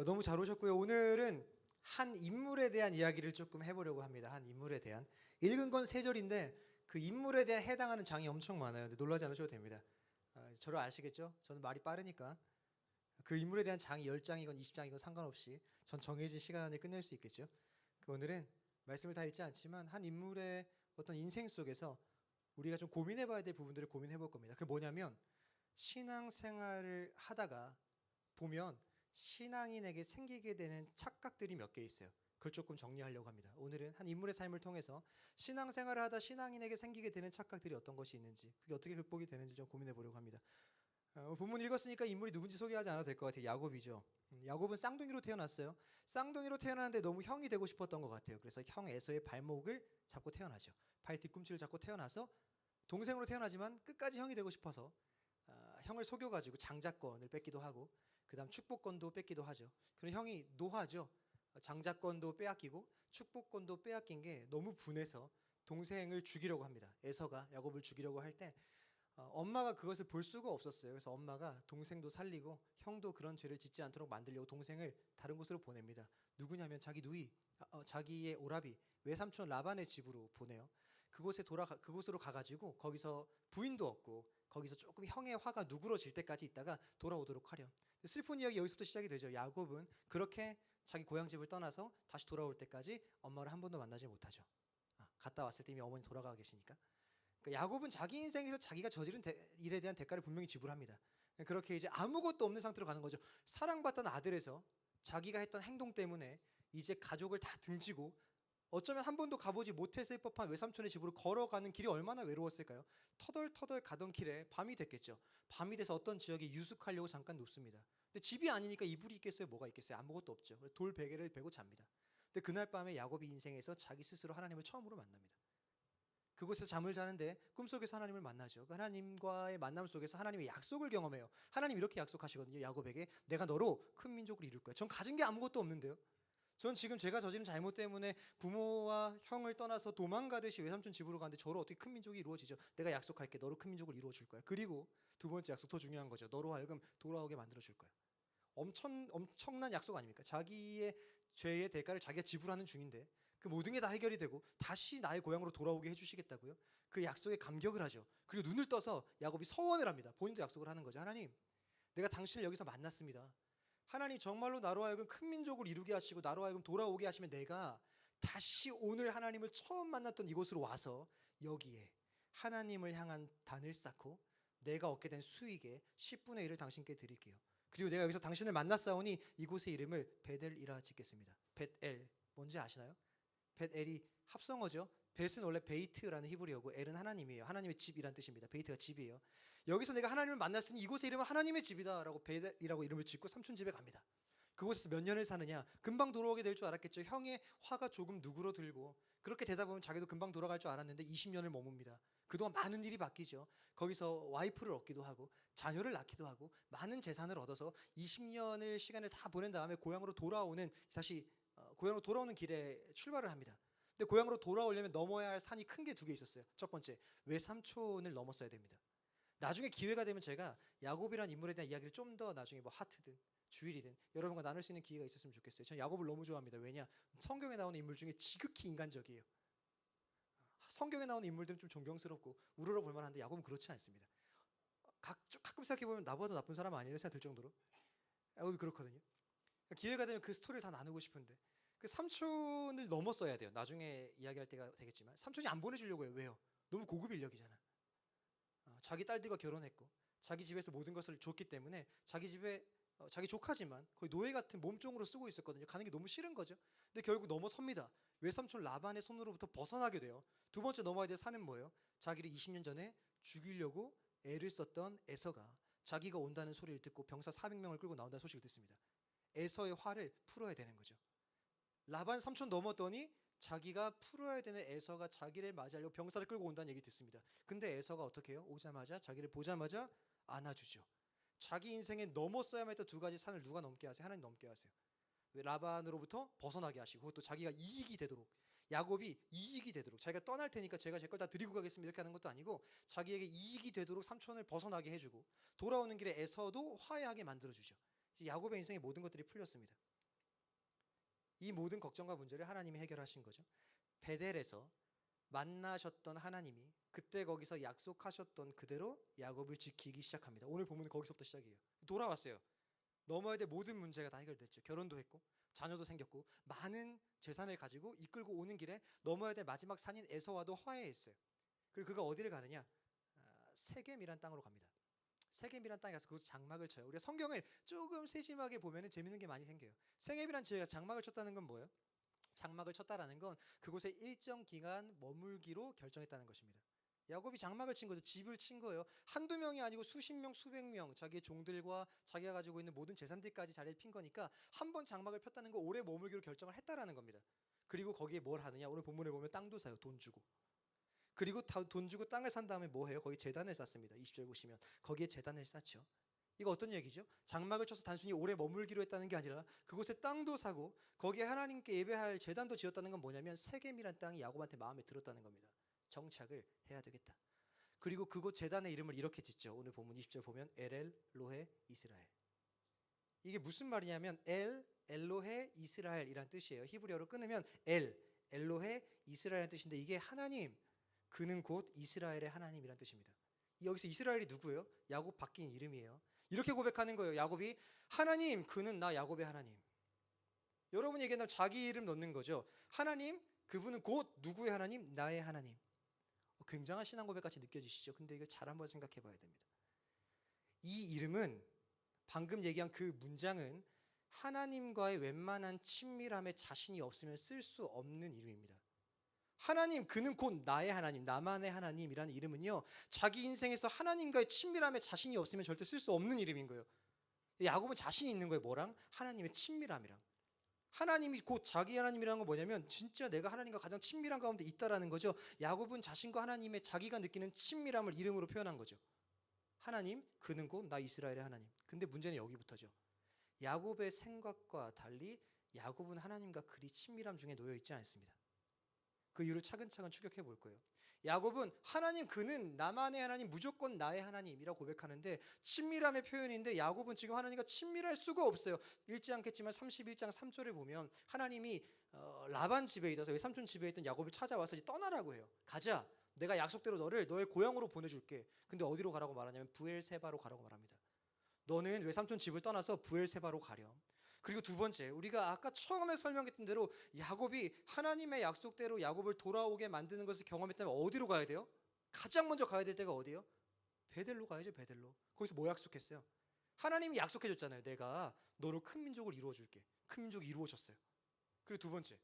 너무 잘 오셨고요. 오늘은 한 인물에 대한 이야기를 조금 해보려고 합니다. 한 인물에 대한. 읽은 건 세 절인데 그 인물에 대한 해당하는 장이 엄청 많아요. 근데 놀라지 않으셔도 됩니다. 저를 아시겠죠? 저는 말이 빠르니까. 그 인물에 대한 장이 10장이건 20장이건 상관없이 전 정해진 시간에 끝낼 수 있겠죠. 오늘은 말씀을 다 읽지 않지만 한 인물의 어떤 인생 속에서 우리가 좀 고민해봐야 될 부분들을 고민해볼 겁니다. 그게 뭐냐면 신앙생활을 하다가 보면 신앙인에게 생기게 되는 착각들이 몇 개 있어요. 그걸 조금 정리하려고 합니다. 오늘은 한 인물의 삶을 통해서 신앙생활을 하다 신앙인에게 생기게 되는 착각들이 어떤 것이 있는지, 그게 어떻게 극복이 되는지 좀 고민해 보려고 합니다. 본문 읽었으니까 인물이 누군지 소개하지 않아도 될 것 같아요. 야곱이죠. 야곱은 쌍둥이로 태어났어요. 쌍둥이로 태어났는데 너무 형이 되고 싶었던 것 같아요. 그래서 형 에서의 발목을 잡고 태어나죠. 발 뒤꿈치를 잡고 태어나서 동생으로 태어나지만 끝까지 형이 되고 싶어서 형을 속여가지고 장자권을 뺏기도 하고 그다음 축복권도 뺏기도 하죠. 그럼 형이 노하죠. 장자권도 빼앗기고 축복권도 빼앗긴 게 너무 분해서 동생을 죽이려고 합니다. 에서가 야곱을 죽이려고 할 때 엄마가 그것을 볼 수가 없었어요. 그래서 엄마가 동생도 살리고 형도 그런 죄를 짓지 않도록 만들려고 동생을 다른 곳으로 보냅니다. 누구냐면 자기 누이, 자기의 오라비 외삼촌 라반의 집으로 보내요. 그곳으로 가가지고 거기서 부인도 얻고 거기서 조금 형의 화가 누그러질 때까지 있다가 돌아오도록 하렴. 슬픈 이야기 여기서부터 시작이 되죠. 야곱은 그렇게 자기 고향 집을 떠나서 다시 돌아올 때까지 엄마를 한 번도 만나지 못하죠. 갔다 왔을 때 이미 어머니 돌아가 계시니까. 그러니까 야곱은 자기 인생에서 자기가 저지른 일에 대한 대가를 분명히 지불합니다. 그렇게 이제 아무것도 없는 상태로 가는 거죠. 사랑받던 아들에서 자기가 했던 행동 때문에 이제 가족을 다 등지고 어쩌면 한 번도 가보지 못했을 법한 외삼촌의 집으로 걸어가는 길이 얼마나 외로웠을까요? 터덜터덜 가던 길에 밤이 됐겠죠. 밤이 돼서 어떤 지역에 유숙하려고 잠깐 눕습니다. 근데 집이 아니니까 이불이 있겠어요? 뭐가 있겠어요? 아무것도 없죠. 그래서 돌 베개를 베고 잡니다. 근데 그날 밤에 야곱이 인생에서 자기 스스로 하나님을 처음으로 만납니다. 그곳에서 잠을 자는데 꿈속에서 하나님을 만나죠. 그 하나님과의 만남 속에서 하나님의 약속을 경험해요. 하나님 이렇게 약속하시거든요. 야곱에게 내가 너로 큰 민족을 이룰 거야. 전 가진 게 아무것도 없는데요. 전 지금 제가 저지른 잘못 때문에 부모와 형을 떠나서 도망가듯이 외삼촌 집으로 가는데 저로 어떻게 큰 민족이 이루어지죠? 내가 약속할게. 너로 큰 민족을 이루어 줄 거야. 그리고 두 번째 약속 더 중요한 거죠. 너로 하여금 돌아오게 만들어 줄 거야. 엄청난 약속 아닙니까? 자기의 죄의 대가를 자기가 지불하는 중인데 그 모든 게 다 해결이 되고 다시 나의 고향으로 돌아오게 해주시겠다고요? 그 약속에 감격을 하죠. 그리고 눈을 떠서 야곱이 서원을 합니다. 본인도 약속을 하는 거죠. 하나님, 내가 당신을 여기서 만났습니다. 하나님 정말로 나로 하여금 큰 민족을 이루게 하시고 나로 하여금 돌아오게 하시면 내가 다시 오늘 하나님을 처음 만났던 이곳으로 와서 여기에 하나님을 향한 단을 쌓고 내가 얻게 된 수익의 10분의 1을 당신께 드릴게요. 그리고 내가 여기서 당신을 만났사오니 이곳의 이름을 베델이라 짓겠습니다. 벳엘 뭔지 아시나요? 벳엘이 합성어죠. 벳은 원래 베이트라는 히브리어고 엘은 하나님이에요. 하나님의 집이란 뜻입니다. 베이트가 집이에요. 여기서 내가 하나님을 만났으니 이곳의 이름은 하나님의 집이다라고 베델이라고 이름을 짓고 삼촌 집에 갑니다. 그곳에서 몇 년을 사느냐? 금방 돌아오게 될 줄 알았겠죠. 형의 화가 조금 누그러들고 그렇게 되다 보면 자기도 금방 돌아갈 줄 알았는데 20년을 머뭅니다. 그동안 많은 일이 바뀌죠. 거기서 와이프를 얻기도 하고 자녀를 낳기도 하고 많은 재산을 얻어서 20년을 시간을 다 보낸 다음에 고향으로 돌아오는 다시 고향으로 돌아오는 길에 출발을 합니다. 근데 고향으로 돌아오려면 넘어야 할 산이 큰 게 두 개 있었어요. 첫 번째, 외삼촌을 넘었어야 됩니다. 나중에 기회가 되면 제가 야곱이라는 인물에 대한 이야기를 좀 더 나중에 뭐 하트든 주일이든 여러분과 나눌 수 있는 기회가 있었으면 좋겠어요. 전 야곱을 너무 좋아합니다. 왜냐? 성경에 나오는 인물 중에 지극히 인간적이에요. 성경에 나오는 인물들은 좀 존경스럽고 우러러 볼 만한데 야곱은 그렇지 않습니다. 가끔 생각해보면 나보다 나쁜 사람 아니에요 생각 들 정도로 야곱이 그렇거든요. 기회가 되면 그 스토리를 다 나누고 싶은데 그 삼촌을 넘었어야 돼요. 나중에 이야기할 때가 되겠지만 삼촌이 안 보내주려고 해요. 왜요? 너무 고급 인력이잖아. 자기 딸들과 결혼했고 자기 집에서 모든 것을 줬기 때문에 자기 집에 자기 조카지만 거의 노예 같은 몸종으로 쓰고 있었거든요. 가는 게 너무 싫은 거죠. 근데 결국 넘어섭니다. 외삼촌 라반의 손으로부터 벗어나게 돼요. 두 번째 넘어야 될 산은 뭐예요? 자기를 20년 전에 죽이려고 애를 썼던 에서가 자기가 온다는 소리를 듣고 병사 400명을 끌고 나온다는 소식을 듣습니다. 에서의 화를 풀어야 되는 거죠. 라반 삼촌 넘었더니 자기가 풀어야 되는 에서가 자기를 맞이하려고 병사를 끌고 온다는 얘기 듣습니다. 근데 에서가 어떻게 해요? 오자마자 자기를 보자마자 안아주죠. 자기 인생에 넘었어야만 했던 두 가지 산을 누가 넘게 하세요? 하나님 넘게 하세요. 라반으로부터 벗어나게 하시고 또 자기가 이익이 되도록 야곱이 이익이 되도록 자기가 떠날 테니까 제가 제 걸 다 드리고 가겠습니다 이렇게 하는 것도 아니고 자기에게 이익이 되도록 삼촌을 벗어나게 해주고 돌아오는 길에 에서도 화해하게 만들어주죠. 이제 야곱의 인생의 모든 것들이 풀렸습니다. 이 모든 걱정과 문제를 하나님이 해결하신 거죠. 베델에서 만나셨던 하나님이 그때 거기서 약속하셨던 그대로 야곱을 지키기 시작합니다. 오늘 본문은 거기서부터 시작이에요. 돌아왔어요. 넘어야 될 모든 문제가 다 해결됐죠. 결혼도 했고 자녀도 생겼고 많은 재산을 가지고 이끌고 오는 길에 넘어야 될 마지막 산인 에서와도 화해했어요. 그리고 그가 어디를 가느냐? 세겜이란 땅으로 갑니다. 세겜이란 땅에 가서 그곳에 장막을 쳐요. 우리가 성경을 조금 세심하게 보면 재밌는 게 많이 생겨요. 세겜이란 지역에 장막을 쳤다는 건 뭐예요? 장막을 쳤다라는 건 그곳에 일정 기간 머물기로 결정했다는 것입니다. 야곱이 장막을 친 거죠. 집을 친 거예요. 한두 명이 아니고 수십 명, 수백 명, 자기의 종들과 자기가 가지고 있는 모든 재산들까지 자리를 핀 거니까 한 번 장막을 폈다는 거 오래 머물기로 결정을 했다라는 겁니다. 그리고 거기에 뭘 하느냐? 오늘 본문에 보면 땅도 사요. 돈 주고. 그리고 돈 주고 땅을 산 다음에 뭐 해요? 거기 제단을 쌓습니다. 20절 보시면 거기에 제단을 쌓죠. 이거 어떤 얘기죠? 장막을 쳐서 단순히 오래 머물기로 했다는 게 아니라 그곳에 땅도 사고 거기에 하나님께 예배할 제단도 지었다는 건 뭐냐면 세겜이란 땅이 야곱한테 마음에 들었다는 겁니다. 정착을 해야 되겠다. 그리고 그곳 제단의 이름을 이렇게 짓죠. 오늘 본문 20절 보면 엘엘 로헤 이스라엘. 이게 무슨 말이냐면 엘로헤 이스라엘이란 뜻이에요. 히브리어로 끊으면 엘로헤 이스라엘이란 뜻인데 이게 하나님, 그는 곧 이스라엘의 하나님이란 뜻입니다. 여기서 이스라엘이 누구예요? 야곱 바뀐 이름이에요. 이렇게 고백하는 거예요. 야곱이 하나님, 그는 나 야곱의 하나님. 여러분이 얘기한다면 자기 이름 넣는 거죠. 하나님, 그분은 곧 누구의 하나님? 나의 하나님. 굉장한 신앙 고백같이 느껴지시죠? 근데 이걸 잘 한번 생각해 봐야 됩니다. 이 이름은 방금 얘기한 그 문장은 하나님과의 웬만한 친밀함에 자신이 없으면 쓸 수 없는 이름입니다. 하나님, 그는 곧 나의 하나님, 나만의 하나님이라는 이름은요, 자기 인생에서 하나님과의 친밀함에 자신이 없으면 절대 쓸 수 없는 이름인 거예요. 야곱은 자신이 있는 거예요. 뭐랑? 하나님의 친밀함이랑. 하나님이 곧 자기 하나님이라는 건 뭐냐면 진짜 내가 하나님과 가장 친밀한 가운데 있다라는 거죠. 야곱은 자신과 하나님의 자기가 느끼는 친밀함을 이름으로 표현한 거죠. 하나님, 그는 곧 나 이스라엘의 하나님. 근데 문제는 여기부터죠. 야곱의 생각과 달리 야곱은 하나님과 그리 친밀함 중에 놓여 있지 않습니다. 그 이유를 차근차근 추격해 볼 거예요. 야곱은 하나님, 그는 나만의 하나님, 무조건 나의 하나님이라고 고백하는데 친밀함의 표현인데 야곱은 지금 하나님과 친밀할 수가 없어요. 읽지 않겠지만 31장 3절을 보면 하나님이 라반 집에 있어서 외삼촌 집에 있던 야곱을 찾아와서 이제 떠나라고 해요. 가자. 내가 약속대로 너를 너의 고향으로 보내줄게. 근데 어디로 가라고 말하냐면 부엘세바로 가라고 말합니다. 너는 외삼촌 집을 떠나서 부엘세바로 가렴. 그리고 두 번째, 우리가 아까 처음에 설명했던 대로 야곱이 하나님의 약속대로 야곱을 돌아오게 만드는 것을 경험했다면 어디로 가야 돼요? 가장 먼저 가야 될 때가 어디예요? 베델로 가야죠. 베델로. 거기서 뭐 약속했어요? 하나님이 약속해 줬잖아요. 내가 너로 큰 민족을 이루어 줄게. 큰 민족이 이루어졌어요. 그리고 두 번째,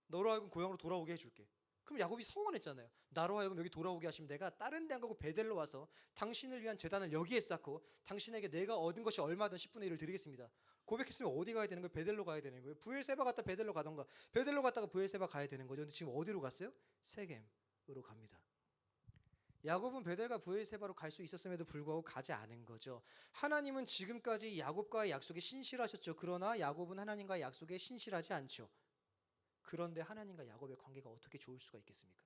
너로 하여금 고향으로 돌아오게 해줄게. 그럼 야곱이 서원했잖아요. 나로 하여금 여기 돌아오게 하시면 내가 다른 데 안 가고 베델로 와서 당신을 위한 제단을 여기에 쌓고 당신에게 내가 얻은 것이 얼마든 10분의 1을 드리겠습니다. 고백했으면 어디 가야 되는 거예요? 베델로 가야 되는 거예요. 부엘세바 갔다 베델로 가던가 베델로 갔다가 부엘세바 가야 되는 거죠. 근데 지금 어디로 갔어요? 세겜으로 갑니다. 야곱은 베델과 부엘세바로 갈 수 있었음에도 불구하고 가지 않은 거죠. 하나님은 지금까지 야곱과의 약속에 신실하셨죠. 그러나 야곱은 하나님과의 약속에 신실하지 않죠. 그런데 하나님과 야곱의 관계가 어떻게 좋을 수가 있겠습니까?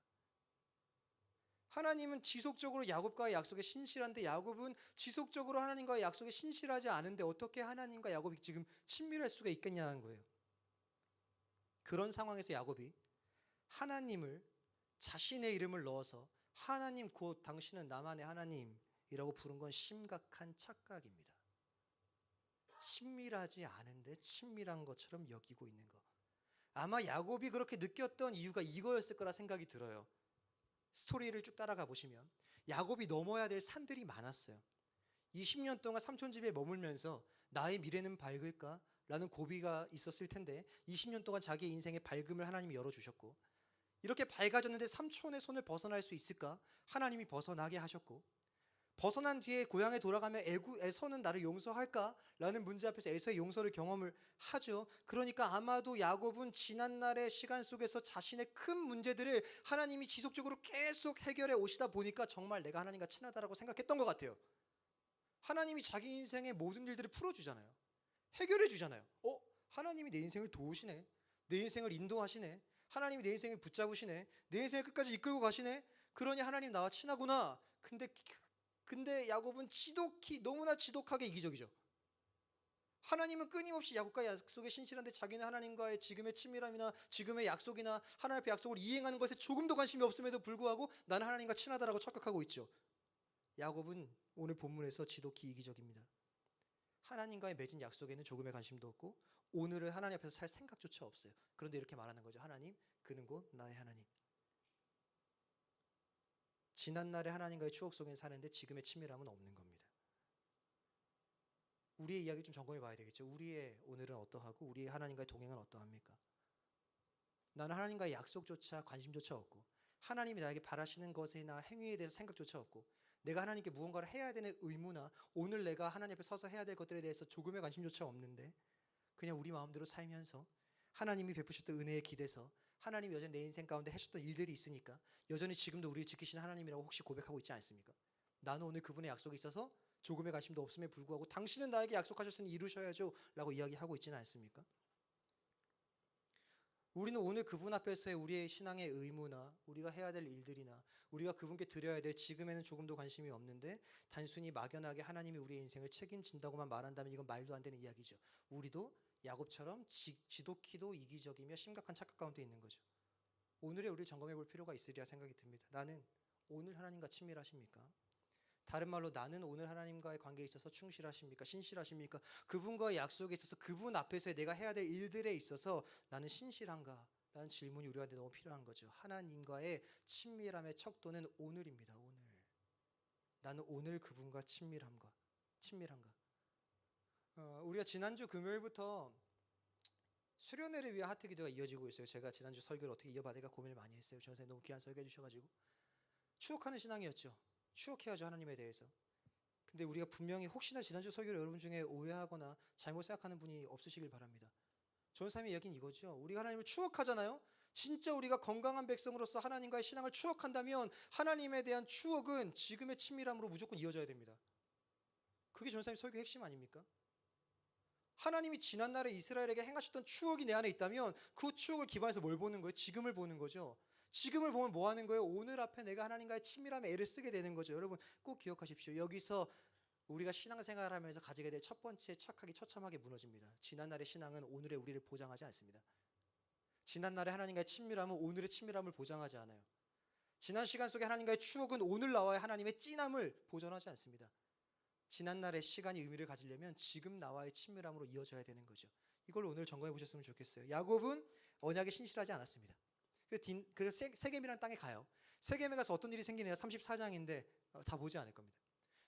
하나님은 지속적으로 야곱과의 약속에 신실한데 야곱은 지속적으로 하나님과의 약속에 신실하지 않은데 어떻게 하나님과 야곱이 지금 친밀할 수가 있겠냐는 거예요. 그런 상황에서 야곱이 하나님을 자신의 이름을 넣어서 하나님 곧 당신은 나만의 하나님이라고 부른 건 심각한 착각입니다. 친밀하지 않은데 친밀한 것처럼 여기고 있는 거. 아마 야곱이 그렇게 느꼈던 이유가 이거였을 거라 생각이 들어요. 스토리를 쭉 따라가 보시면 야곱이 넘어야 될 산들이 많았어요. 20년 동안 삼촌 집에 머물면서 나의 미래는 밝을까? 라는 고비가 있었을 텐데 20년 동안 자기의 인생의 밝음을 하나님이 열어주셨고 이렇게 밝아졌는데 삼촌의 손을 벗어날 수 있을까? 하나님이 벗어나게 하셨고 벗어난 뒤에 고향에 돌아가면 에서는 나를 용서할까? 라는 문제 앞에서 에서의 용서를 경험을 하죠. 그러니까 아마도 야곱은 지난날의 시간 속에서 자신의 큰 문제들을 하나님이 지속적으로 계속 해결해 오시다 보니까 정말 내가 하나님과 친하다라고 생각했던 것 같아요. 하나님이 자기 인생의 모든 일들을 풀어주잖아요. 해결해 주잖아요. 하나님이 내 인생을 도우시네. 내 인생을 인도하시네. 하나님이 내 인생을 붙잡으시네. 내 인생을 끝까지 이끌고 가시네. 그러니 하나님 나와 친하구나. 근데 야곱은 너무나 지독하게 이기적이죠. 하나님은 끊임없이 야곱과의 약속에 신실한데 자기는 하나님과의 지금의 친밀함이나 지금의 약속이나 하나님 앞에 약속을 이행하는 것에 조금도 관심이 없음에도 불구하고 나는 하나님과 친하다라고 착각하고 있죠. 야곱은 오늘 본문에서 지독히 이기적입니다. 하나님과의 맺은 약속에는 조금의 관심도 없고 오늘을 하나님 앞에서 살 생각조차 없어요. 그런데 이렇게 말하는 거죠. 하나님, 그는 곧 나의 하나님. 지난날의 하나님과의 추억 속에 사는데 지금의 친밀함은 없는 겁니다. 우리의 이야기를 좀 점검해 봐야 되겠죠. 우리의 오늘은 어떠하고 우리의 하나님과의 동행은 어떠합니까? 나는 하나님과의 약속조차 관심조차 없고 하나님이 나에게 바라시는 것이나 행위에 대해서 생각조차 없고 내가 하나님께 무언가를 해야 되는 의무나 오늘 내가 하나님 앞에 서서 해야 될 것들에 대해서 조금의 관심조차 없는데 그냥 우리 마음대로 살면서 하나님이 베푸셨던 은혜에 기대서 하나님이 여전히 내 인생 가운데 하셨던 일들이 있으니까 여전히 지금도 우리를 지키시는 하나님이라고 혹시 고백하고 있지 않습니까? 나는 오늘 그분의 약속이 있어서 조금의 관심도 없음에 불구하고 당신은 나에게 약속하셨으니 이루셔야죠 라고 이야기하고 있지는 않습니까? 우리는 오늘 그분 앞에서의 우리의 신앙의 의무나 우리가 해야 될 일들이나 우리가 그분께 드려야 될 지금에는 조금도 관심이 없는데 단순히 막연하게 하나님이 우리의 인생을 책임진다고만 말한다면 이건 말도 안 되는 이야기죠. 우리도 야곱처럼 지독히도 이기적이며 심각한 착각 가운데 있는 거죠. 오늘의 우리를 점검해 볼 필요가 있으리라 생각이 듭니다. 나는 오늘 하나님과 친밀하십니까? 다른 말로 나는 오늘 하나님과의 관계에 있어서 충실하십니까? 신실하십니까? 그분과의 약속에 있어서 그분 앞에서 내가 해야 될 일들에 있어서 나는 신실한가? 라는 질문이 우리한테 너무 필요한 거죠. 하나님과의 친밀함의 척도는 오늘입니다. 오늘. 나는 오늘 그분과 친밀한가? 우리가 지난주 금요일부터 수련회를 위한 하트 기도가 이어지고 있어요. 제가 지난주 설교를 어떻게 이어봐야 될까 고민을 많이 했어요. 전선생님 너무 귀한 설교 해주셔가지고 추억하는 신앙이었죠. 추억해야죠 하나님에 대해서. 근데 우리가 분명히 혹시나 지난주 설교를 여러분 중에 오해하거나 잘못 생각하는 분이 없으시길 바랍니다. 전사님의 이야기는 이거죠. 우리가 하나님을 추억하잖아요. 진짜 우리가 건강한 백성으로서 하나님과의 신앙을 추억한다면 하나님에 대한 추억은 지금의 친밀함으로 무조건 이어져야 됩니다. 그게 전사님 설교의 핵심 아닙니까? 하나님이 지난날에 이스라엘에게 행하셨던 추억이 내 안에 있다면 그 추억을 기반해서 뭘 보는 거예요? 지금을 보는 거죠. 지금을 보면 뭐 하는 거예요? 오늘 앞에 내가 하나님과의 친밀함에 애를 쓰게 되는 거죠. 여러분 꼭 기억하십시오. 여기서 우리가 신앙생활을 하면서 가지게 될 첫 번째 착각이 처참하게 무너집니다. 지난날의 신앙은 오늘의 우리를 보장하지 않습니다. 지난날의 하나님과의 친밀함은 오늘의 친밀함을 보장하지 않아요. 지난 시간 속에 하나님과의 추억은 오늘 나와의 하나님의 찐함을 보존하지 않습니다. 지난날의 시간이 의미를 가지려면 지금 나와의 친밀함으로 이어져야 되는 거죠. 이걸 오늘 점검해 보셨으면 좋겠어요. 야곱은 언약에 신실하지 않았습니다. 그래서 세겜이라는 땅에 가요. 세겜에 가서 어떤 일이 생기느냐 34장인데 다 보지 않을 겁니다.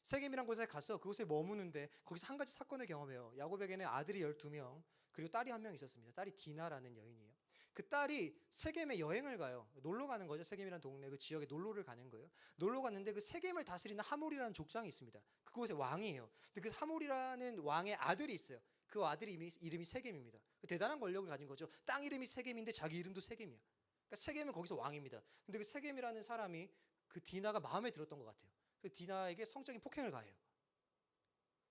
세겜이란 곳에 가서 그곳에 머무는데 거기서 한 가지 사건을 경험해요. 야곱에게는 아들이 12명 그리고 딸이 1명 있었습니다. 딸이 디나라는 여인이에요. 그 딸이 세겜에 여행을 가요. 놀러 가는 거죠. 세겜이라는 동네 그 지역에 놀러를 가는 거예요. 놀러 갔는데 그 세겜을 다스리는 하몰이라는 족장이 있습니다. 그곳의 왕이에요. 근데 그 하몰이라는 왕의 아들이 있어요. 그 아들이 이름이 세겜입니다. 대단한 권력을 가진 거죠. 땅 이름이 세겜인데 자기 이름도 세겜이야. 그러니까 세겜은 거기서 왕입니다. 근데 그 세겜이라는 사람이 그 디나가 마음에 들었던 것 같아요. 그 디나에게 성적인 폭행을 가해요.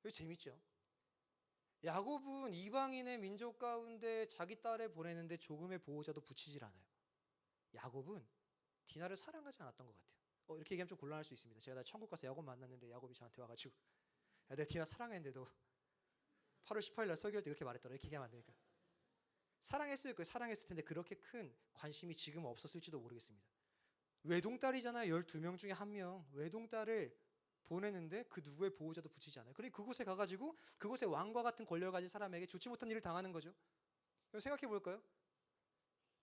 이거 재밌죠? 야곱은 이방인의 민족 가운데 자기 딸을 보내는데 조금의 보호자도 붙이질 않아요. 야곱은 디나를 사랑하지 않았던 것 같아요. 이렇게 얘기하면 좀 곤란할 수 있습니다. 제가 천국 가서 야곱 만났는데 야곱이 저한테 와가지고 야, 내가 디나 사랑했는데도 8월 18일 날 설교할 때 이렇게 말했더라. 이렇게 얘기하면 안 되니까. 사랑했을 거예요. 사랑했을 텐데 그렇게 큰 관심이 지금 없었을지도 모르겠습니다. 외동딸이잖아요. 12명 중에 1명. 외동딸을 보내는데 그 누구의 보호자도 붙이지 않아요. 그리고 그곳에 가가지고 그곳의 왕과 같은 권력을 가진 사람에게 좋지 못한 일을 당하는 거죠. 그럼 생각해 볼까요?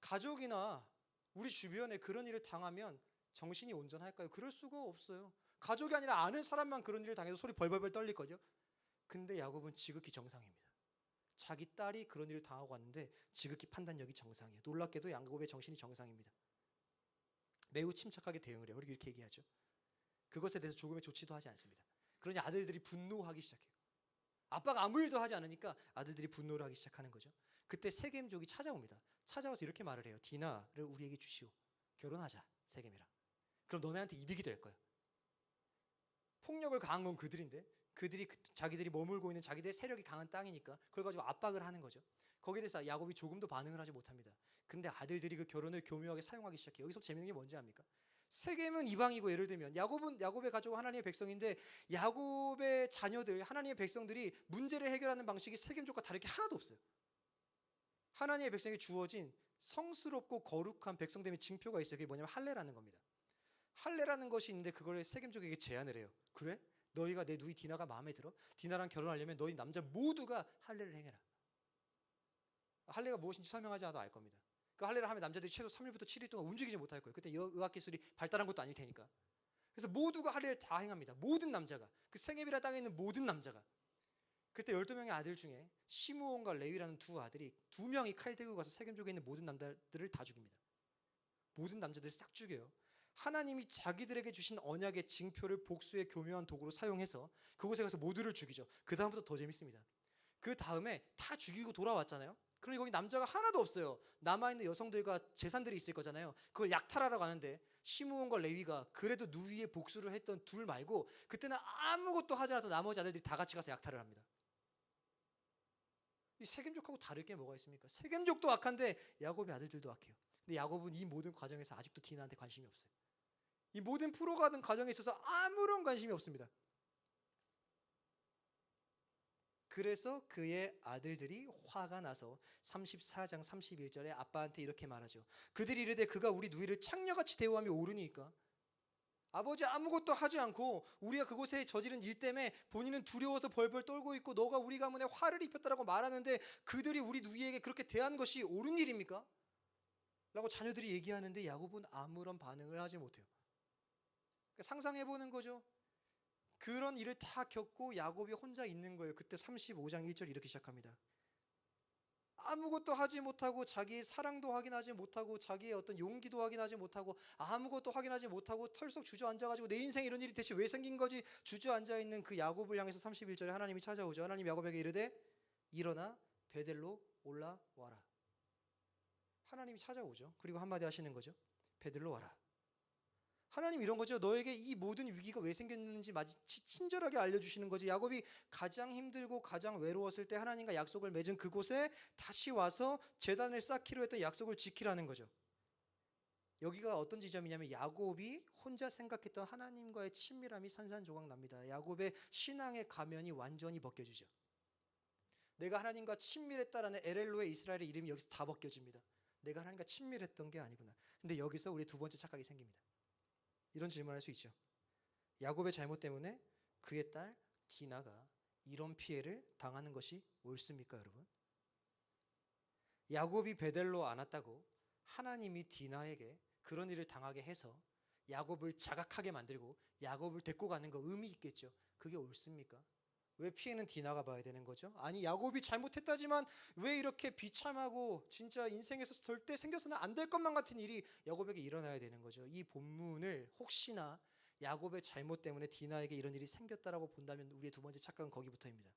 가족이나 우리 주변에 그런 일을 당하면 정신이 온전할까요? 그럴 수가 없어요. 가족이 아니라 아는 사람만 그런 일을 당해도 소리 벌벌벌 떨릴 거죠. 근데 야곱은 지극히 정상입니다. 자기 딸이 그런 일을 당하고 왔는데 지극히 판단력이 정상이에요. 놀랍게도 야곱의 정신이 정상입니다. 매우 침착하게 대응을 해요. 이렇게 얘기하죠. 그것에 대해서 조금의 조치도 하지 않습니다. 그러니 아들들이 분노하기 시작해요. 아빠가 아무 일도 하지 않으니까 아들들이 분노를 하기 시작하는 거죠. 그때 세겜족이 찾아옵니다. 찾아와서 이렇게 말을 해요. 디나를 우리에게 주시오. 결혼하자. 세겜이랑. 그럼 너네한테 이득이 될 거야. 폭력을 가한 건 그들인데 자기들이 머물고 있는 자기들의 세력이 강한 땅이니까 그걸 가지고 압박을 하는 거죠. 거기에 대해서 야곱이 조금도 반응을 하지 못합니다. 근데 아들들이 그 결혼을 교묘하게 사용하기 시작해요. 여기서 재밌는 게 뭔지 압니까? 세겜은 이방이고, 예를 들면 야곱의 가족은 하나님의 백성인데 야곱의 자녀들, 하나님의 백성들이 문제를 해결하는 방식이 세겜족과 다를 게 하나도 없어요. 하나님의 백성에게 주어진 성스럽고 거룩한 백성됨의 징표가 있어요. 그게 뭐냐면 할례라는 겁니다. 할례라는 것이 있는데 그걸 세겜족에게 제안을 해요. 그래? 너희가 내 누이 디나가 마음에 들어? 디나랑 결혼하려면 너희 남자 모두가 할례를 행해라. 할례가 무엇인지 설명하지 않아도 알 겁니다. 그 할례를 하면 남자들이 최소 3일부터 7일 동안 움직이지 못할 거예요. 그때 의학기술이 발달한 것도 아닐 테니까. 그래서 모두가 할례를 다 행합니다. 모든 남자가, 그 세겜이라 땅에 있는 모든 남자가. 그때 12명의 아들 중에 시므온과 레위라는 두 아들이 2명이 칼 들고 가서 세겜족에 있는 모든 남자들을 다 죽입니다. 모든 남자들을 싹 죽여요. 하나님이 자기들에게 주신 언약의 징표를 복수의 교묘한 도구로 사용해서 그곳에 가서 모두를 죽이죠. 그 다음부터 더 재밌습니다. 그 다음에 다 죽이고 돌아왔잖아요. 그러니 거기 남자가 하나도 없어요. 남아있는 여성들과 재산들이 있을 거잖아요. 그걸 약탈하러 가는데 시므온과 레위가 그래도 누이의 복수를 했던 둘 말고 그때는 아무것도 하지 않았던 나머지 아들들이 다 같이 가서 약탈을 합니다. 이 세겜족하고 다를 게 뭐가 있습니까? 세겜족도 악한데 야곱의 아들들도 악해요. 근데 야곱은 이 모든 과정에서 아직도 디나한테 관심이 없어요. 이 모든 풀어가는 과정에 있어서 아무런 관심이 없습니다. 그래서 그의 아들들이 화가 나서 34장 31절에 아빠한테 이렇게 말하죠. 그들이 이르되 그가 우리 누이를 창녀같이 대우하며 옳으니까. 아버지 아무것도 하지 않고 우리가 그곳에 저지른 일 때문에 본인은 두려워서 벌벌 떨고 있고 너가 우리 가문에 화를 입혔다라고 말하는데 그들이 우리 누이에게 그렇게 대한 것이 옳은 일입니까? 라고 자녀들이 얘기하는데 야곱은 아무런 반응을 하지 못해요. 그러니까 상상해보는 거죠. 그런 일을 다 겪고 야곱이 혼자 있는 거예요. 그때 35장 1절 이렇게 시작합니다. 아무것도 하지 못하고 자기의 사랑도 확인하지 못하고 자기의 어떤 용기도 확인하지 못하고 아무것도 확인하지 못하고 털썩 주저앉아가지고 내 인생에 이런 일이 대체 왜 생긴 거지 주저앉아있는 그 야곱을 향해서 31절에 하나님이 찾아오죠. 하나님 야곱에게 이르되 일어나 베델로 올라와라. 하나님이 찾아오죠. 그리고 한마디 하시는 거죠. 베델로 와라. 하나님 이런 거죠. 너에게 이 모든 위기가 왜 생겼는지 친절하게 알려주시는 거지. 야곱이 가장 힘들고 가장 외로웠을 때 하나님과 약속을 맺은 그곳에 다시 와서 제단을 쌓기로 했던 약속을 지키라는 거죠. 여기가 어떤 지점이냐면 야곱이 혼자 생각했던 하나님과의 친밀함이 산산조각 납니다. 야곱의 신앙의 가면이 완전히 벗겨지죠. 내가 하나님과 친밀했다라는 에렐로의 이스라엘의 이름이 여기서 다 벗겨집니다. 내가 하나님과 친밀했던 게 아니구나. 근데 여기서 우리 두 번째 착각이 생깁니다. 이런 질문을 할 수 있죠. 야곱의 잘못 때문에 그의 딸 디나가 이런 피해를 당하는 것이 옳습니까, 여러분? 야곱이 베델로 안 왔다고 하나님이 디나에게 그런 일을 당하게 해서 야곱을 자각하게 만들고 야곱을 데리고 가는 거 의미 있겠죠. 그게 옳습니까? 왜 피해는 디나가 봐야 되는 거죠? 아니 야곱이 잘못했다지만 왜 이렇게 비참하고 진짜 인생에서 절대 생겨서는 안 될 것만 같은 일이 야곱에게 일어나야 되는 거죠? 이 본문을 혹시나 야곱의 잘못 때문에 디나에게 이런 일이 생겼다라고 본다면 우리의 두 번째 착각은 거기부터입니다.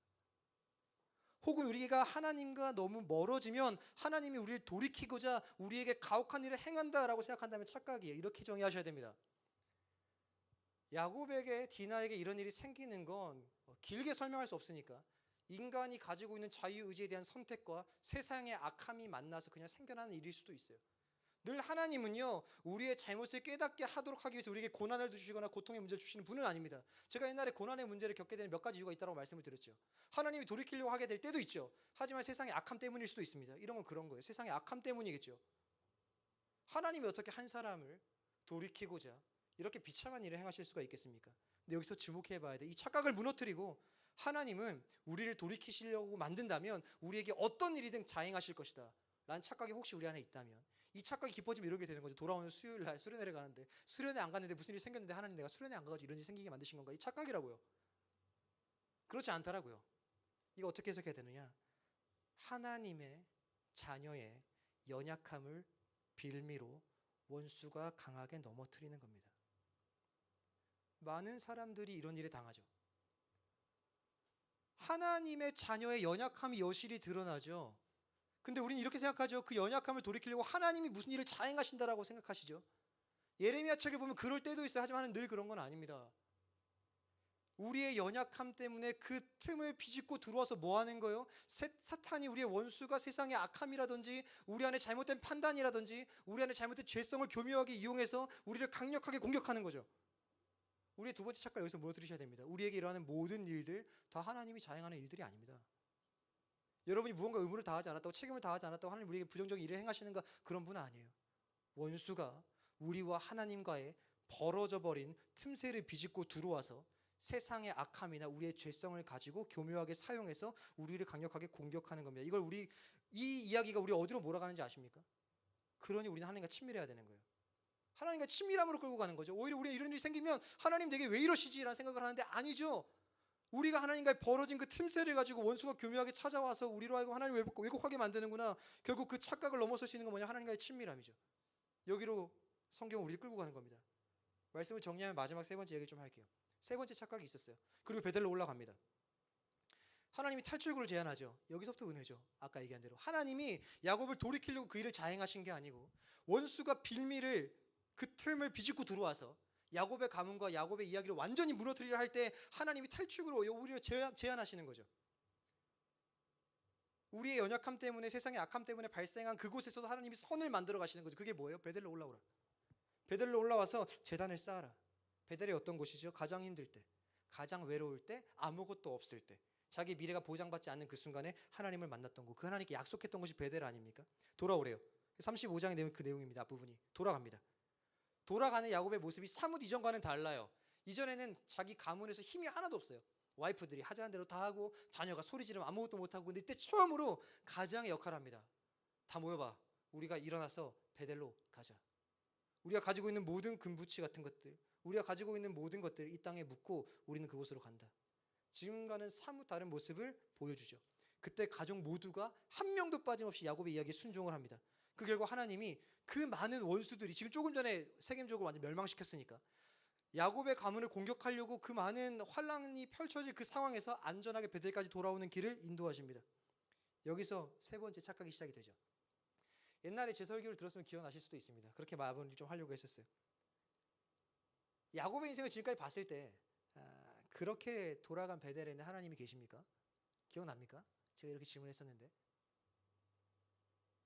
혹은 우리가 하나님과 너무 멀어지면 하나님이 우리를 돌이키고자 우리에게 가혹한 일을 행한다라고 생각한다면 착각이에요. 이렇게 정의하셔야 됩니다. 야곱에게 디나에게 이런 일이 생기는 건 길게 설명할 수 없으니까 인간이 가지고 있는 자유의지에 대한 선택과 세상의 악함이 만나서 그냥 생겨나는 일일 수도 있어요. 늘 하나님은요 우리의 잘못을 깨닫게 하도록 하기 위해서 우리에게 고난을 주시거나 고통의 문제를 주시는 분은 아닙니다. 제가 옛날에 고난의 문제를 겪게 되는 몇 가지 이유가 있다고 말씀을 드렸죠. 하나님이 돌이키려고 하게 될 때도 있죠. 하지만 세상의 악함 때문일 수도 있습니다. 이런 건 그런 거예요. 세상의 악함 때문이겠죠. 하나님이 어떻게 한 사람을 돌이키고자 이렇게 비참한 일을 행하실 수가 있겠습니까? 근데 여기서 주목해 봐야 돼. 이 착각을 무너뜨리고 하나님은 우리를 돌이키시려고 만든다면 우리에게 어떤 일이든 자행하실 것이다 라는 착각이 혹시 우리 안에 있다면 이 착각이 깊어지면 이렇게 되는 거죠. 돌아오는 수요일 날 수련회를 가는데 수련회 안 갔는데 무슨 일이 생겼는데 하나님 내가 수련회 안 가가지고 이런 일이 생기게 만드신 건가? 이 착각이라고요. 그렇지 않더라고요. 이거 어떻게 해석해야 되느냐? 하나님의 자녀의 연약함을 빌미로 원수가 강하게 넘어뜨리는 겁니다. 많은 사람들이 이런 일에 당하죠. 하나님의 자녀의 연약함이 여실히 드러나죠. 근데 우리는 이렇게 생각하죠. 그 연약함을 돌이키려고 하나님이 무슨 일을 자행하신다라고 생각하시죠. 예레미야 책을 보면 그럴 때도 있어요. 하지만 늘 그런 건 아닙니다. 우리의 연약함 때문에 그 틈을 비집고 들어와서 뭐 하는 거예요? 사탄이 우리의 원수가 세상의 악함이라든지 우리 안에 잘못된 판단이라든지 우리 안에 잘못된 죄성을 교묘하게 이용해서 우리를 강력하게 공격하는 거죠. 우리의 두 번째 착각 여기서 무너뜨리셔야 됩니다. 우리에게 일어나는 모든 일들 다 하나님이 자행하는 일들이 아닙니다. 여러분이 무언가 의무를 다하지 않았다고 책임을 다하지 않았다고 하나님 우리에게 부정적인 일을 행하시는가? 그런 분은 아니에요. 원수가 우리와 하나님과의 벌어져 버린 틈새를 비집고 들어와서 세상의 악함이나 우리의 죄성을 가지고 교묘하게 사용해서 우리를 강력하게 공격하는 겁니다. 이 이야기가 우리 어디로 몰아가는지 아십니까? 그러니 우리는 하나님과 친밀해야 되는 거예요. 하나님과 친밀함으로 끌고 가는 거죠. 오히려 우리가 이런 일이 생기면 하나님 내게 왜 이러시지? 라는 생각을 하는데 아니죠. 우리가 하나님과의 벌어진 그 틈새를 가지고 원수가 교묘하게 찾아와서 우리로 하여금 하나님을 왜곡하게 만드는구나. 결국 그 착각을 넘어설 수 있는 건 뭐냐? 하나님과의 친밀함이죠. 여기로 성경은 우리를 끌고 가는 겁니다. 말씀을 정리하면 마지막 세 번째 얘기를 좀 할게요. 세 번째 착각이 있었어요. 그리고 베델로 올라갑니다. 하나님이 탈출구를 제안하죠. 여기서부터 은혜죠. 아까 얘기한 대로 하나님이 야곱을 돌이키려고 그 일을 자행하신 게 아니고 원수가 빌미를 그 틈을 비집고 들어와서 야곱의 가문과 야곱의 이야기를 완전히 무너뜨리려 할 때 하나님이 탈출구로 우리를 제안하시는 거죠. 우리의 연약함 때문에 세상의 악함 때문에 발생한 그곳에서도 하나님이 선을 만들어 가시는 거죠. 그게 뭐예요? 베델로 올라오라. 베델로 올라와서 제단을 쌓아라. 베델이 어떤 곳이죠? 가장 힘들 때, 가장 외로울 때, 아무것도 없을 때, 자기 미래가 보장받지 않는 그 순간에 하나님을 만났던 곳, 그 하나님께 약속했던 곳이 베델 아닙니까? 돌아오래요. 35장의 내용 그 내용입니다. 앞부분이 돌아갑니다. 돌아가는 야곱의 모습이 사뭇 이전과는 달라요. 이전에는 자기 가문에서 힘이 하나도 없어요. 와이프들이 하자는 대로 다 하고 자녀가 소리 지르면 아무것도 못하고. 근데 이때 처음으로 가장의 역할을 합니다. 다 모여봐. 우리가 일어나서 베델로 가자. 우리가 가지고 있는 모든 금부치 같은 것들, 우리가 가지고 있는 모든 것들을 이 땅에 묻고 우리는 그곳으로 간다. 지금과는 사뭇 다른 모습을 보여주죠. 그때 가족 모두가 한 명도 빠짐없이 야곱의 이야기에 순종을 합니다. 그 결과 하나님이 그 많은 원수들이 지금 조금 전에 세겜적으로 완전 멸망시켰으니까 야곱의 가문을 공격하려고 그 많은 환란이 펼쳐질 그 상황에서 안전하게 베델까지 돌아오는 길을 인도하십니다. 여기서 세 번째 착각이 시작이 되죠. 옛날에 제 설교를 들었으면 기억나실 수도 있습니다. 그렇게 마무리를 좀 하려고 했었어요. 야곱의 인생을 지금까지 봤을 때 그렇게 돌아간 베델에는 하나님이 계십니까? 기억납니까? 제가 이렇게 질문했었는데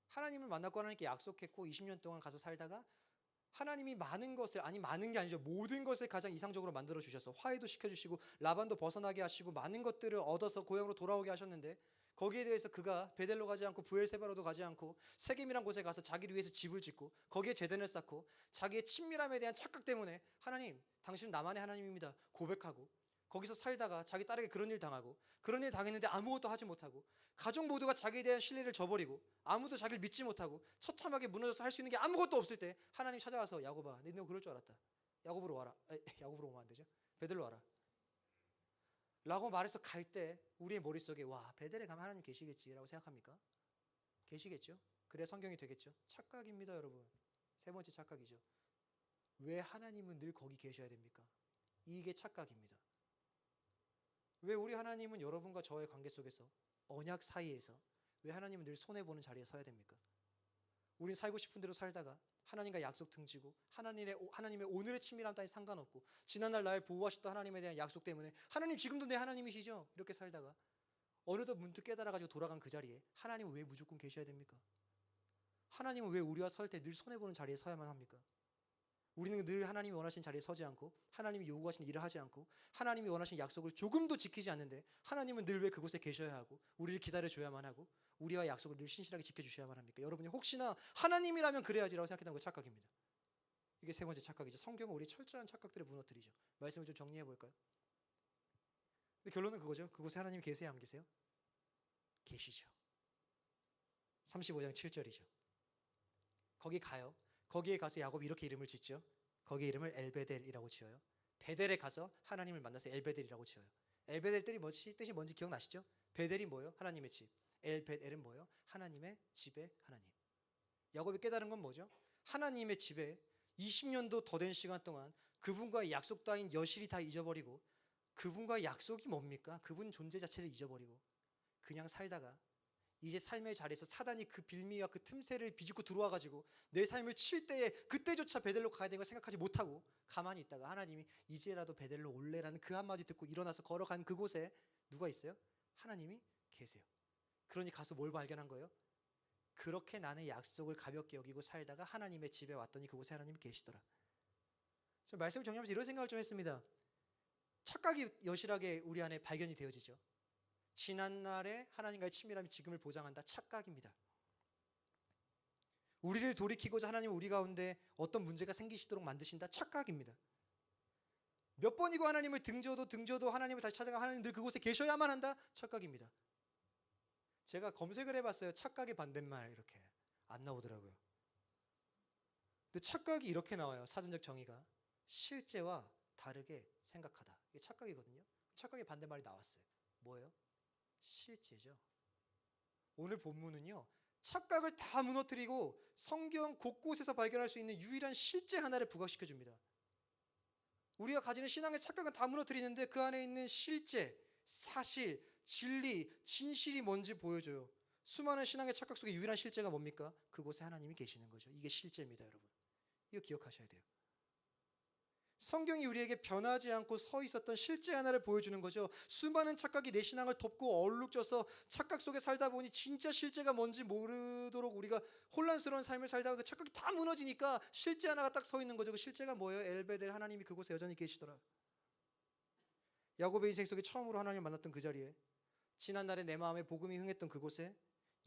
하나님을 만났고 하나님께 약속했고 20년 동안 가서 살다가 하나님이 많은 것을, 아니 많은 게 아니죠, 모든 것을 가장 이상적으로 만들어 주셔서 화해도 시켜주시고 라반도 벗어나게 하시고 많은 것들을 얻어서 고향으로 돌아오게 하셨는데 거기에 대해서 그가 베델로 가지 않고 브엘세바로도 가지 않고 세겜이란 곳에 가서 자기를 위해서 집을 짓고 거기에 제단을 쌓고 자기의 친밀함에 대한 착각 때문에 하나님, 당신은 나만의 하나님입니다 고백하고 거기서 살다가 자기 딸에게 그런 일 당하고 그런 일 당했는데 아무것도 하지 못하고 가족 모두가 자기에 대한 신뢰를 저버리고 아무도 자기를 믿지 못하고 처참하게 무너져서 할 수 있는 게 아무것도 없을 때 하나님 찾아와서 야곱아, 너 그럴 줄 알았다. 야곱으로 와라. 야곱으로 오면 안 되죠. 베델로 와라. 라고 말해서 갈 때 우리의 머릿속에 와, 베델에 가면 하나님 계시겠지라고 생각합니까? 계시겠죠? 그래야 성경이 되겠죠? 착각입니다, 여러분. 세 번째 착각이죠. 왜 하나님은 늘 거기 계셔야 됩니까? 이게 착각입니다. 왜 우리 하나님은 여러분과 저의 관계 속에서 언약 사이에서 왜 하나님은 늘 손해보는 자리에 서야 됩니까? 우린 살고 싶은 대로 살다가 하나님과 약속 등지고 하나님의 오늘의 친밀함 따위 상관없고 지난날 날 보호하셨던 하나님에 대한 약속 때문에 하나님 지금도 내 하나님이시죠? 이렇게 살다가 어느덧 문득 깨달아가지고 돌아간 그 자리에 하나님은 왜 무조건 계셔야 됩니까? 하나님은 왜 우리와 설 때 늘 손해보는 자리에 서야만 합니까? 우리는 늘 하나님이 원하시는 자리에 서지 않고 하나님이 요구하시는 일을 하지 않고 하나님이 원하시는 약속을 조금도 지키지 않는데 하나님은 늘 왜 그곳에 계셔야 하고 우리를 기다려줘야만 하고 우리와 약속을 늘 신실하게 지켜주셔야만 합니까? 여러분이 혹시나 하나님이라면 그래야지라고 생각했던 거 착각입니다. 이게 세 번째 착각이죠. 성경은 우리 철저한 착각들을 무너뜨리죠. 말씀을 좀 정리해 볼까요? 근데 결론은 그거죠. 그곳에 하나님이 계세요, 안 계세요? 계시죠. 35장 7절이죠. 거기 가요. 거기에 가서 야곱이 이렇게 이름을 짓죠. 거기 이름을 엘베델이라고 지어요. 베델에 가서 하나님을 만나서 엘베델이라고 지어요. 엘베델 뜻이 뭔지 기억나시죠? 베델이 뭐예요? 하나님의 집. 엘베델은 뭐예요? 하나님의 집의 하나님. 야곱이 깨달은 건 뭐죠? 하나님의 집에 20년도 더 된 시간 동안 그분과의 약속 따윈 여실히 다 잊어버리고 그분과의 약속이 뭡니까? 그분 존재 자체를 잊어버리고 그냥 살다가 이제 삶의 자리에서 사단이 그 빌미와 그 틈새를 비집고 들어와가지고 내 삶을 칠 때에 그때조차 베델로 가야 되는 걸 생각하지 못하고 가만히 있다가 하나님이 이제라도 베델로 올래라는 그 한마디 듣고 일어나서 걸어간 그곳에 누가 있어요? 하나님이 계세요. 그러니 가서 뭘 발견한 거예요? 그렇게 나는 약속을 가볍게 여기고 살다가 하나님의 집에 왔더니 그곳에 하나님이 계시더라. 저 말씀을 정리하면서 이런 생각을 좀 했습니다. 착각이 여실하게 우리 안에 발견이 되어지죠. 지난날에 하나님과의 친밀함이 지금을 보장한다. 착각입니다. 우리를 돌이키고자 하나님은 우리 가운데 어떤 문제가 생기시도록 만드신다. 착각입니다. 몇 번이고 하나님을 등져도 하나님을 다시 찾아가 하나님 늘 그곳에 계셔야만 한다. 착각입니다. 제가 검색을 해봤어요. 착각의 반대말 이렇게 안 나오더라고요. 근데 착각이 이렇게 나와요. 사전적 정의가 실제와 다르게 생각하다. 이게 착각이거든요. 착각의 반대말이 나왔어요. 뭐예요? 실제죠. 오늘 본문은요. 착각을 다 무너뜨리고 성경 곳곳에서 발견할 수 있는 유일한 실제 하나를 부각시켜 줍니다. 우리가 가지는 신앙의 착각은 다 무너뜨리는데 그 안에 있는 실제, 사실, 진리, 진실이 뭔지 보여줘요. 수많은 신앙의 착각 속에 유일한 실제가 뭡니까? 그곳에 하나님이 계시는 거죠. 이게 실제입니다, 여러분. 이거 기억하셔야 돼요. 성경이 우리에게 변하지 않고 서 있었던 실제 하나를 보여주는 거죠. 수많은 착각이 내 신앙을 덮고 얼룩져서 착각 속에 살다 보니 진짜 실제가 뭔지 모르도록 우리가 혼란스러운 삶을 살다가 그 착각이 다 무너지니까 실제 하나가 딱 서 있는 거죠. 그 실제가 뭐예요? 엘베델, 하나님이 그곳에 여전히 계시더라. 야곱의 인생 속에 처음으로 하나님을 만났던 그 자리에, 지난날에 내 마음에 복음이 흥했던 그곳에,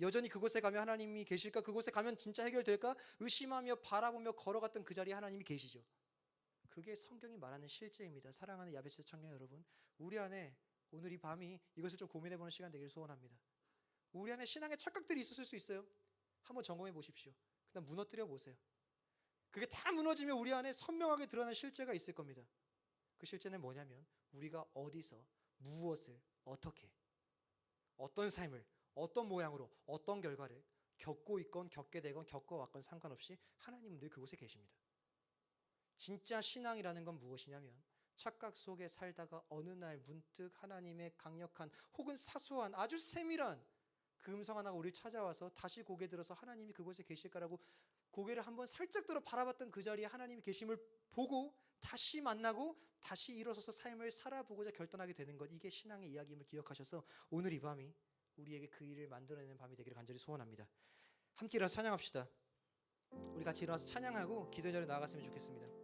여전히 그곳에 가면 하나님이 계실까? 그곳에 가면 진짜 해결될까? 의심하며 바라보며 걸어갔던 그 자리에 하나님이 계시죠. 그게 성경이 말하는 실제입니다. 사랑하는 야베스 청년 여러분, 우리 안에 오늘 이 밤이 이것을 좀 고민해보는 시간 되기를 소원합니다. 우리 안에 신앙의 착각들이 있었을 수 있어요. 한번 점검해 보십시오. 그다음 무너뜨려 보세요. 그게 다 무너지면 우리 안에 선명하게 드러난 실제가 있을 겁니다. 그 실제는 뭐냐면 우리가 어디서 무엇을 어떻게 어떤 삶을 어떤 모양으로 어떤 결과를 겪고 있건 겪게 되건 겪어왔건 상관없이 하나님은 늘 그곳에 계십니다. 진짜 신앙이라는 건 무엇이냐면 착각 속에 살다가 어느 날 문득 하나님의 강력한 혹은 사소한 아주 세밀한 그 음성 하나가 우리를 찾아와서 다시 고개 들어서 하나님이 그곳에 계실까라고 고개를 한번 살짝 들어 바라봤던 그 자리에 하나님이 계심을 보고 다시 만나고 다시 일어서서 삶을 살아보고자 결단하게 되는 것, 이게 신앙의 이야기임을 기억하셔서 오늘 이 밤이 우리에게 그 일을 만들어내는 밤이 되기를 간절히 소원합니다. 함께 일어나서 찬양합시다. 우리 같이 일어나서 찬양하고 기도의 자리에 나아갔으면 좋겠습니다.